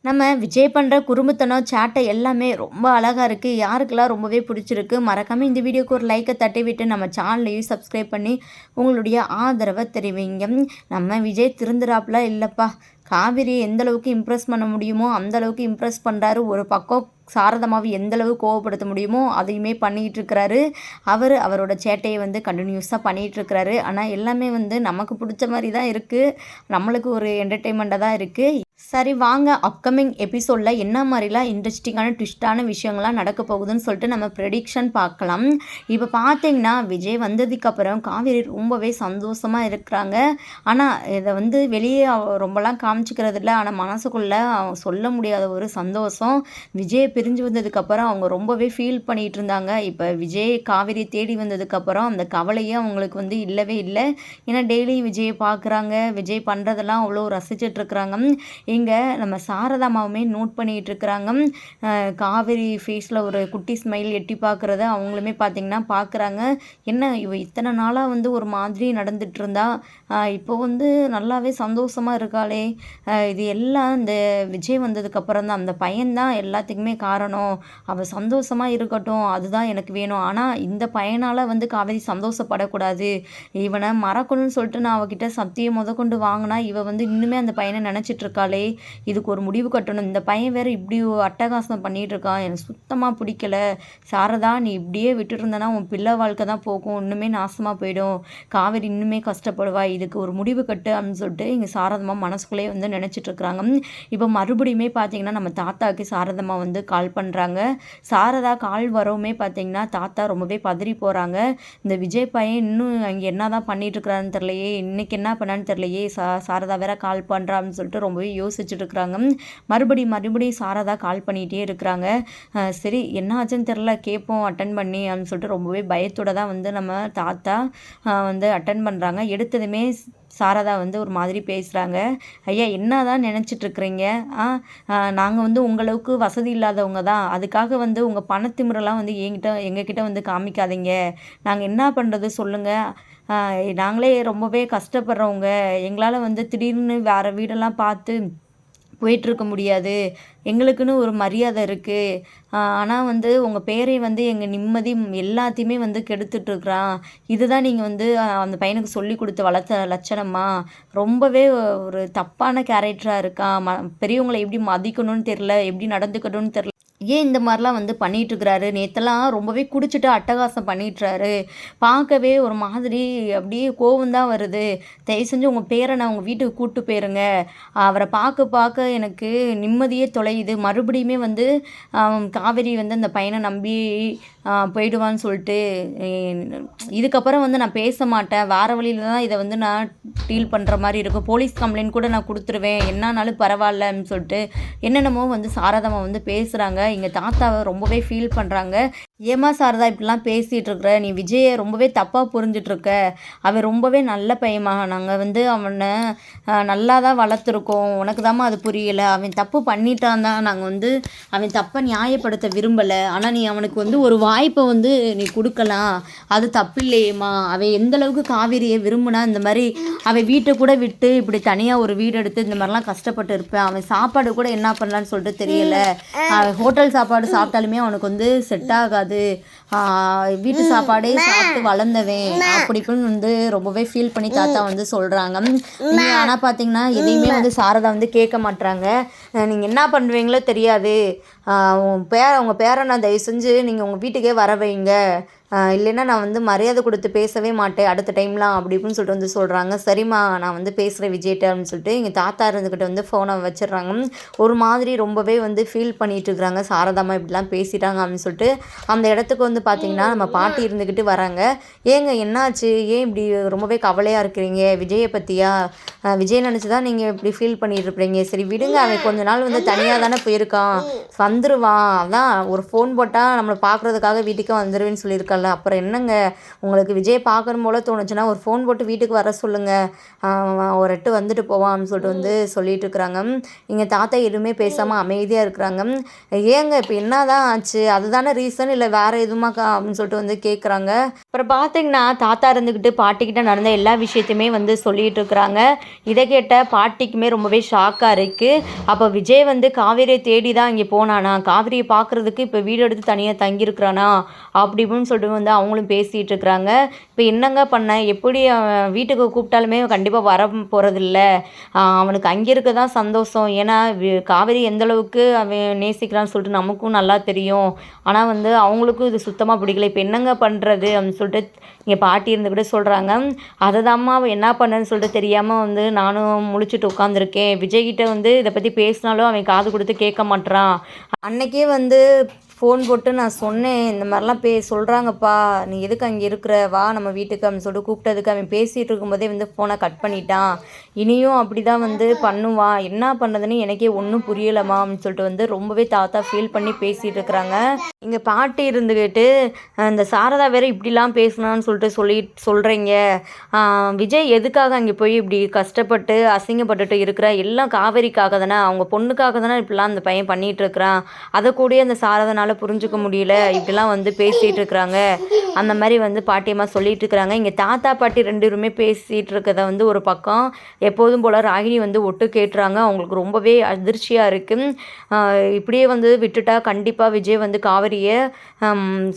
நம்ம விஜய் பண்ணுற குறும்புத்தனம் சேட்டை எல்லாமே ரொம்ப அழகாக இருக்குது. யாருக்கெல்லாம் ரொம்பவே பிடிச்சிருக்கு, மறக்காமல் இந்த வீடியோக்கு ஒரு லைக்கை தட்டி விட்டு நம்ம சேனலையும் சப்ஸ்கிரைப் பண்ணி உங்களுடைய ஆதரவை தெரிவிங்க. நம்ம விஜய் திருந்துறாப்புல இல்லைப்பா. காவிரி எந்த அளவுக்கு இம்ப்ரெஸ் பண்ண முடியுமோ அந்த அளவுக்கு இம்ப்ரெஸ் பண்ணுறாரு. ஒரு பக்கம் சாரதமாவை எந்தளவு கோவப்படுத்த முடியுமோ அதையுமே பண்ணிகிட்டு இருக்கிறாரு. அவரோட சேட்டையை வந்து கண்டினியூஸாக பண்ணிகிட்டு இருக்கிறாரு. ஆனால் எல்லாமே வந்து நமக்கு பிடிச்ச மாதிரி தான் இருக்குது. நம்மளுக்கு ஒரு என்டர்டெயின்மெண்ட்டாக தான் இருக்குது. சரி வாங்க, அப்கமிங் எபிசோடில் என்ன மாதிரிலாம் இன்ட்ரெஸ்டிங்கான ட்விஸ்டான விஷயங்கள்லாம் நடக்க போகுதுன்னு சொல்லிட்டு நம்ம ப்ரெடிக்ஷன் பார்க்கலாம். இப்போ பார்த்தீங்கன்னா விஜய் வந்ததுக்கப்புறம் காவேரி ரொம்பவே சந்தோஷமாக இருக்கிறாங்க. ஆனால் இதை வந்து வெளியே ரொம்பலாம் காமிச்சிக்கிறது இல்லை. ஆனால் மனசுக்குள்ளே சொல்ல முடியாத ஒரு சந்தோஷம். விஜய் பிரிஞ்சு வந்ததுக்கப்புறம் அவங்க ரொம்பவே ஃபீல் பண்ணிகிட்டு இருந்தாங்க. இப்போ விஜய் காவேரி தேடி வந்ததுக்கப்புறம் அந்த கவலையே அவங்களுக்கு வந்து இல்லவே இல்லை. ஏன்னா டெய்லி விஜயை பார்க்குறாங்க, விஜய் பண்ணுறதெல்லாம் அவ்வளோ ரசிச்சிட்ருக்குறாங்க. இங்கே நம்ம சாரதாமாவுமே நோட் பண்ணிகிட்டு இருக்கிறாங்க. காவேரி ஃபேஸில் ஒரு குட்டி ஸ்மைல் எட்டி பார்க்குறத அவங்களுமே பார்த்திங்கன்னா பார்க்குறாங்க. என்ன இவ இத்தனை நாளாக வந்து ஒரு மாதிரி நடந்துட்டு இருந்தா, இப்போ வந்து நல்லாவே சந்தோஷமாக இருக்காளே. இது எல்லாம் இந்த விஜய் வந்ததுக்கப்புறம் தான். அந்த பையன்தான் எல்லாத்துக்குமே காரணம். அவள் சந்தோஷமாக இருக்கட்டும், அதுதான் எனக்கு வேணும். ஆனால் இந்த பையனால் வந்து காவேரி சந்தோஷப்படக்கூடாது. இவனை மறக்கணும்னு சொல்லிட்டு நான் அவகிட்ட சத்தியம் கொண்டு வாங்கினா இவ வந்து இன்னுமே அந்த பையனை நினச்சிட்டு இருக்காளே. இதுக்கு ஒரு முடிவு கட்டணும். இந்த பையன் வேறு இப்படி அட்டகாசம் பண்ணிகிட்டு இருக்கான், எனக்கு சுத்தமாக பிடிக்கல. சாரதா, நீ இப்படியே விட்டுட்டு இருந்தனா உன் பிள்ளை வாழ்க்கை தான் போகும், இன்னுமே நாசமாக போயிடும், காவேரி இன்னுமே கஷ்டப்படுவா. இதுக்கு ஒரு முடிவு கட்டு அப்படின்னு சொல்லிட்டு இங்கே சாரதம்மா மனசுக்குள்ளேயே வந்து நினச்சிட்டு இருக்கிறாங்க. இப்போ மறுபடியுமே பார்த்தீங்கன்னா நம்ம தாத்தாவுக்கு சாரதம்மா வந்து கால் பண்ணுறாங்க. சாரதா கால் வரவுமே பார்த்தீங்கன்னா தாத்தா ரொம்பவே பதறி போகிறாங்க. இந்த விஜய் பையன் இன்னும் அங்கே என்ன தான் பண்ணிட்டு இருக்கிறான்னு தெரியலையே, இன்னைக்கு என்ன பண்ணான்னு தெரியலையே, சாரதா வேற கால் பண்ணுறான்னு சொல்லிட்டு ரொம்பவே யோசிச்சுட்டு இருக்கிறாங்க. மறுபடியும் சாரதா கால் பண்ணிகிட்டே இருக்கிறாங்க. சரி என்ன ஆச்சுன்னு தெரில, கேட்போம் அட்டன் பண்ணி அப்படின்னு சொல்லிட்டு ரொம்பவே பயத்தோட தான் வந்து நம்ம தாத்தா வந்து அட்டன் பண்ணுறாங்க. எடுத்ததுமே சாரதா வந்து ஒரு மாதிரி பேசுகிறாங்க. ஐயா என்ன தான் நினச்சிட்ருக்குறீங்க? நாங்கள் வந்து உங்களவுக்கு வசதி இல்லாதவங்க தான், அதுக்காக வந்து உங்கள் பணத்திமுறைலாம் வந்து எங்ககிட்ட வந்து காமிக்காதீங்க. நாங்கள் என்ன பண்ணுறது சொல்லுங்கள். நாங்களே ரொம்பவே கஷ்டப்படுறவங்க, எங்களால் வந்து திடீர்னு வேறு வீடெல்லாம் பார்த்து போயிட்டுருக்க முடியாது. எங்களுக்குன்னு ஒரு மரியாதை இருக்குது. ஆனால் வந்து உங்கள் பேரை வந்து எங்கள் நிம்மதி எல்லாத்தையுமே வந்து கெடுத்துட்ருக்குறான். இதுதான் நீங்கள் வந்து அந்த பையனுக்கு சொல்லி கொடுத்து வளர்த்த லட்சணமா? ரொம்பவே ஒரு தப்பான கேரக்டராக இருக்கான். பெரியவங்களை எப்படி மதிக்கணும்னு தெரில, எப்படி நடந்துக்கணும்னு தெரில. ஏன் இந்த மாதிரிலாம் வந்து பண்ணிகிட்ருக்கிறாரு? நேற்றெல்லாம் ரொம்பவே குடிச்சிட்டு அட்டகாசம் பண்ணிட்டுறாரு. பார்க்கவே ஒரு மாதிரி அப்படியே கோவம்தான் வருது. தயவு செஞ்சு உங்கள் பேரனை உங்கள் வீட்டுக்கு கூப்பிட்டு போயிருங்க. அவரை பார்க்க எனக்கு நிம்மதியே தொலையுது. மறுபடியுமே வந்து காவேரி வந்து அந்த பையனை நம்பி போயிடுவான்னு சொல்லிட்டு இதுக்கப்புறம் வந்து நான் பேச மாட்டேன். வேறு வழியில் தான் இதை வந்து நான் டீல் பண்ணுற மாதிரி இருக்கும். போலீஸ் கம்ப்ளைண்ட் கூட நான் கொடுத்துருவேன், என்னானாலும் பரவாயில்லன்னு சொல்லிட்டு என்னென்னமோ வந்து சாரதம்மா வந்து பேசுகிறாங்க. எங்கள் தாத்தாவை ரொம்பவே ஃபீல் பண்ணுறாங்க. ஏமா சாரதா இப்படிலாம் பேசிகிட்டு இருக்கிற, நீ விஜயை ரொம்பவே தப்பாக புரிஞ்சிட்ருக்க. அவன் ரொம்பவே நல்ல பையமா, நாங்கள் வந்து அவனை நல்லா தான் வளர்த்துருக்கோம், உனக்கு தாம்மா அது புரியலை. அவன் தப்பு பண்ணிட்டான் தான், நாங்கள் வந்து அவன் தப்பை நியாயப்படுத்த விரும்பலை. ஆனால் நீ அவனுக்கு வந்து ஒரு வாய்ப்பை வந்து நீ கொடுக்கலாம், அது தப்பு இல்லையேம்மா. அவன் எந்தளவுக்கு காவேரியை விரும்புனா இந்த மாதிரி அவன் வீட்டை கூட விட்டு இப்படி தனியாக ஒரு வீடு எடுத்து இந்த மாதிரிலாம் கஷ்டப்பட்டு இருப்பேன். அவன் சாப்பாடு கூட என்ன பண்ணலான்னு சொல்லிட்டு தெரியலை. ஹோட்டல் சாப்பாடு சாப்பிட்டாலுமே அவனுக்கு வந்து செட் ஆகாது. வீட்டு சாப்பாடே சாப்பிட்டு வளர்ந்தவன் அப்படிப்புன்னு வந்து ரொம்பவே ஃபீல் பண்ணி தாத்தா வந்து சொல்கிறாங்க. ஆனால் பார்த்தீங்கன்னா எதையுமே வந்து சாரதா வந்து கேட்க மாட்டுறாங்க. நீங்கள் என்ன பண்ணுவீங்களோ தெரியாது, உங்கள் பேரனை தயவு செஞ்சு நீங்கள் உங்கள் வீட்டுக்கே வர வைங்க, இல்லைன்னா நான் வந்து மரியாதை கொடுத்து பேசவே மாட்டேன் அடுத்த டைம்லாம் அப்படி இப்படின்னு சொல்லிட்டு வந்து சொல்கிறாங்க. சரிம்மா நான் வந்து பேசுகிறேன் விஜய்கிட்ட அப்படின்னு சொல்லிட்டு எங்கள் தாத்தா இருந்துக்கிட்ட வந்து ஃபோனை வச்சிடுறாங்க. ஒரு மாதிரி ரொம்பவே வந்து ஃபீல் பண்ணிகிட்டு இருக்கிறாங்க. சாரதாம்மா இப்படிலாம் பேசிட்டாங்க அப்படின்னு சொல்லிட்டு அந்த இடத்துக்கு வந்து பார்த்திங்கன்னா நம்ம பாட்டி இருந்துக்கிட்டு வராங்க. ஏங்க என்னாச்சு, ஏன் இப்படி ரொம்பவே கவலையாக இருக்கிறீங்க? விஜயை பற்றியா? விஜய் நினச்சி தான் நீங்கள் இப்படி ஃபீல் பண்ணிட்டு இருப்பீங்க. சரி விடுங்க, அவன் கொஞ்ச நாள் வந்து தனியாக தானே போயிருக்கான், வந்துடுவான். அதான் ஒரு ஃபோன் போட்டால் நம்மளை பார்க்குறதுக்காக வீட்டுக்கு வந்துடுவேன்னு சொல்லியிருக்காரு. இருக்கல, அப்புறம் என்னங்க உங்களுக்கு விஜய் பார்க்கணும் போல் தோணுச்சுன்னா ஒரு ஃபோன் போட்டு வீட்டுக்கு வர சொல்லுங்கள், ஒரு எட்டு வந்துட்டு போவான் அப்படின்னு சொல்லிட்டு வந்து சொல்லிட்டு இருக்கிறாங்க. இங்கே தாத்தா எதுவுமே பேசாமல் அமைதியாக இருக்கிறாங்க. ஏங்க இப்போ என்ன தான் ஆச்சு, அதுதானே ரீசன், இல்லை வேறு எதுவுமாக்கா அப்படின்னு சொல்லிட்டு வந்து கேட்குறாங்க. அப்புறம் பார்த்தீங்கன்னா தாத்தா இருந்துக்கிட்டு பாட்டிக்கிட்ட நடந்த எல்லா விஷயத்தையுமே வந்து சொல்லிகிட்டு இருக்கிறாங்க. இதை கேட்ட பாட்டிக்குமே ரொம்பவே ஷாக்காக இருக்குது. அப்போ விஜய் வந்து காவேரியை தேடி தான் இங்கே போனானா, காவேரியை பார்க்குறதுக்கு இப்போ வீடு எடுத்து தனியாக தங்கியிருக்கிறானா அப்படி இப்படின்னு சொல்லிட்டு வந்து அவங்களும் பேசிகிட்டு இருக்கிறாங்க. இப்போ என்னங்க பண்ண, எப்படி வீட்டுக்கு கூப்பிட்டாலுமே கண்டிப்பாக வர போகிறதில்ல, அவனுக்கு அங்கே இருக்க தான் சந்தோஷம். ஏன்னா காவேரி எந்தளவுக்கு அவன் நேசிக்கிறான்னு சொல்லிட்டு நமக்கும் நல்லா தெரியும். ஆனால் வந்து அவங்களுக்கும் இது சுத்தமாக பிடிக்கல. இப்போ என்னங்க பண்ணுறது அப்படின்னு சொல்லிட்டு இங்கே பாட்டி இருந்துக்கிட்டு சொல்கிறாங்க. அதை தான்மா அவன் என்ன பண்ணன்னு சொல்லிட்டு தெரியாமல் வந்து நானும் முழிச்சிட்டு உட்காந்துருக்கேன். விஜய்கிட்ட வந்து இதை பற்றி பேசினாலும் அவன் காது கொடுத்து கேட்க மாட்றான். அன்னைக்கே வந்து ஃபோன் போட்டு நான் சொன்னேன், இந்த மாதிரிலாம் சொல்கிறாங்கப்பா, நீ எதுக்கு அங்கே இருக்கிற, வா நம்ம வீட்டுக்கு அப்படின்னு சொல்லிட்டு கூப்பிட்டதுக்கு அவன் பேசிகிட்டு இருக்கும்போதே வந்து ஃபோனை கட் பண்ணிட்டான். இனியும் அப்படி தான் வந்து பண்ணுவான், என்ன பண்ணுறதுன்னு எனக்கே ஒன்றும் புரியலம்மா அப்படின்னு சொல்லிட்டு வந்து ரொம்பவே தாத்தா ஃபீல் பண்ணி பேசிகிட்டு இருக்கிறாங்க. இங்கே பாட்டி இருந்துக்கிட்டு இந்த சாரதா வேறு இப்படிலாம் பேசணும்னு சொல்லிட்டு சொல்கிறீங்க, விஜய் எதுக்காக அங்கே போய் இப்படி கஷ்டப்பட்டு அசிங்கப்பட்டுட்டு இருக்கிற, எல்லாம் காவேரிக்காக தானே, அவங்க பொண்ணுக்காக தானே இப்படிலாம் அந்த பையன் பண்ணிகிட்டு இருக்கிறான், அதை கூட அந்த சாரதனால் புரிஞ்சுக்க முடியல, இப்படிலாம் வந்து பேசிகிட்டு இருக்கிறாங்க அந்த மாதிரி வந்து பாட்டியம்மா சொல்லிட்டு இருக்கிறாங்க. இங்கே தாத்தா பாட்டி ரெண்டு பேருமே பேசிகிட்டு இருக்கிறத வந்து ஒரு பக்கம் எப்போதும் போல் ராகினி வந்து ஒட்டு கேட்டுறாங்க. அவங்களுக்கு ரொம்பவே அதிர்ச்சியாக இருக்குது. இப்படியே வந்து விட்டுட்டா கண்டிப்பாக விஜய் வந்து காவேரியை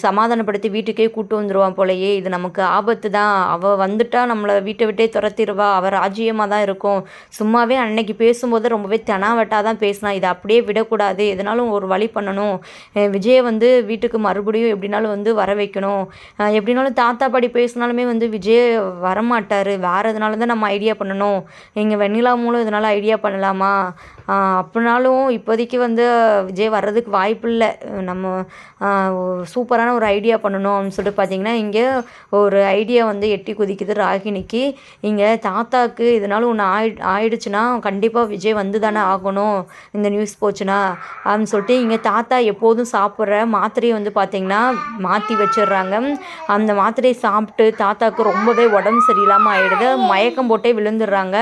சமாதானப்படுத்தி வீட்டுக்கே கூட்டு வந்துடுவான் போலையே, இது நமக்கு ஆபத்து தான், அவள் வந்துட்டா நம்மளை வீட்டை விட்டே துரத்திடுவா, அவள் ராஜ்யமாக தான் இருக்கும். சும்மாவே அன்னைக்கு பேசும்போது ரொம்பவே தெனாவட்டாக தான் பேசினா, இதை அப்படியே விடக்கூடாது, எதனாலும் ஒரு வழி பண்ணணும், விஜயை வந்து வீட்டுக்கு மறுபடியும் எப்படினாலும் வந்து வர வைக்கணும், எப்படினாலும் தாத்தா பாடி பேசினாலுமே வந்து விஜய் வரமாட்டார், வேறு எதனால தான் நம்ம ஐடியா பண்ணணும், எங்கள் வெண்ணிலா மூலம் இதனால் ஐடியா பண்ணலாமா, அப்படின்னாலும் இப்போதைக்கு வந்து விஜய் வர்றதுக்கு வாய்ப்பு இல்லை, நம்ம சூப்பரான ஒரு ஐடியா பண்ணணும் அப்படின்னு சொல்லிட்டு பார்த்தீங்கன்னா இங்கே ஒரு ஐடியா வந்து எட்டி குதிக்குது ராகினிக்கு. இங்கே தாத்தாவுக்கு இதனால ஒன்று ஆயிடுச்சுன்னா கண்டிப்பாக விஜய் வந்து தானே ஆகணும் இந்த நியூஸ் போச்சுன்னா அப்படின்னு சொல்லிட்டு இங்கே தாத்தா எப்போதும் சாப்பிட்ற மாத்திரையை வந்து பார்த்திங்கன்னா மாற்றி வச்சிடுறாங்க. அந்த மாத்திரையை சாப்பிட்டு தாத்தாவுக்கு ரொம்பவே உடம்பு சரியில்லாமல் ஆகிடுது, மயக்கம் போட்டே விழுந்துடுறாங்க.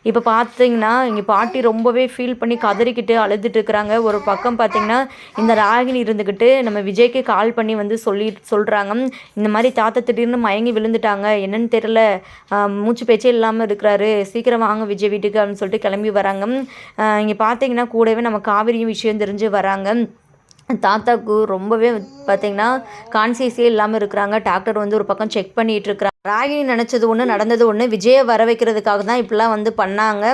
இப்போ பார்த்திங்கன்னா இங்கே பாட்டி ரொம்பவே ஃபீல் பண்ணி கதறிக்கிட்டு அழுதுட்டு இருக்கிறாங்க. ஒரு பக்கம் பார்த்திங்கன்னா இந்த ராகினி இருந்துக்கிட்டு நம்ம விஜய்க்கு கால் பண்ணி வந்து சொல்கிறாங்க, இந்த மாதிரி தாத்தா திடீர்னு மயங்கி விழுந்துட்டாங்க, என்னன்னு தெரில, மூச்சு பேச்சே இல்லாமல் இருக்கிறாரு, சீக்கிரம் வாங்க விஜய் வீட்டுக்கு அப்படின்னு சொல்லிட்டு கிளம்பி வராங்க. இங்கே பார்த்தீங்கன்னா கூடவே நம்ம காவேரியும் விஷயம் தெரிஞ்சு வராங்க. தாத்தாவுக்கு ரொம்பவே பார்த்திங்கன்னா கான்சியஸே இல்லாமல் இருக்கிறாங்க. டாக்டர் வந்து ஒரு பக்கம் செக் பண்ணிகிட்டு இருக்கிறாங்க. ராகினி நினச்சது ஒன்று நடந்தது ஒன்று, விஜயை வர வைக்கிறதுக்காக தான் இப்படிலாம் வந்து பண்ணாங்க.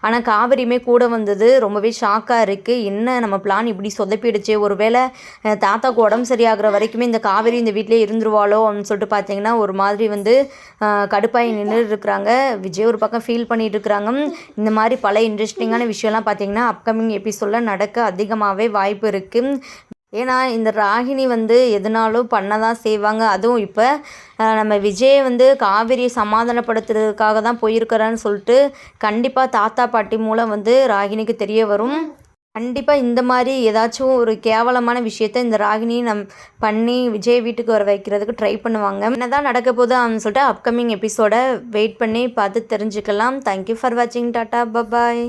ஆனால் காவேரியுமே கூட வந்தது ரொம்பவே ஷாக்காக இருக்குது. என்ன நம்ம பிளான் இப்படி சொதப்பிடுச்சு, ஒருவேளை தாத்தாவுக்கு உடம்பு சரியாகிற வரைக்குமே இந்த காவேரி இந்த வீட்டிலே இருந்துருவாளோ அப்படின்னு சொல்லிட்டு பார்த்தீங்கன்னா ஒரு மாதிரி வந்து கடுப்பாகி நின்று இருக்கிறாங்க. விஜய் ஒரு பக்கம் ஃபீல் பண்ணிகிட்டு இருக்கிறாங்க. இந்த மாதிரி பல இன்ட்ரெஸ்டிங்கான விஷயம்லாம் பார்த்திங்கன்னா அப்கமிங் எபிசோடில் நடக்க அதிகமாகவே வாய்ப்பு இருக்குது. ஏன்னா இந்த ராகினி வந்து எதுனாலும் பண்ண தான் செய்வாங்க. அதுவும் இப்போ நம்ம விஜய் வந்து காவேரியை சமாதானப்படுத்துறதுக்காக தான் போயிருக்கிறான்னு சொல்லிட்டு கண்டிப்பாக தாத்தா பாட்டி மூலம் வந்து ராகினிக்கு தெரிய வரும். கண்டிப்பாக இந்த மாதிரி ஏதாச்சும் ஒரு கேவலமான விஷயத்த இந்த ராகினி பண்ணி விஜய் வீட்டுக்கு வர வைக்கிறதுக்கு ட்ரை பண்ணுவாங்க. என்ன தான் நடக்க போகுது அப்படின்னு சொல்லிட்டு அப்கமிங் எபிசோடை வெயிட் பண்ணி பார்த்து தெரிஞ்சுக்கலாம். தேங்க்யூ ஃபார் வாட்சிங். Tata, bye bye.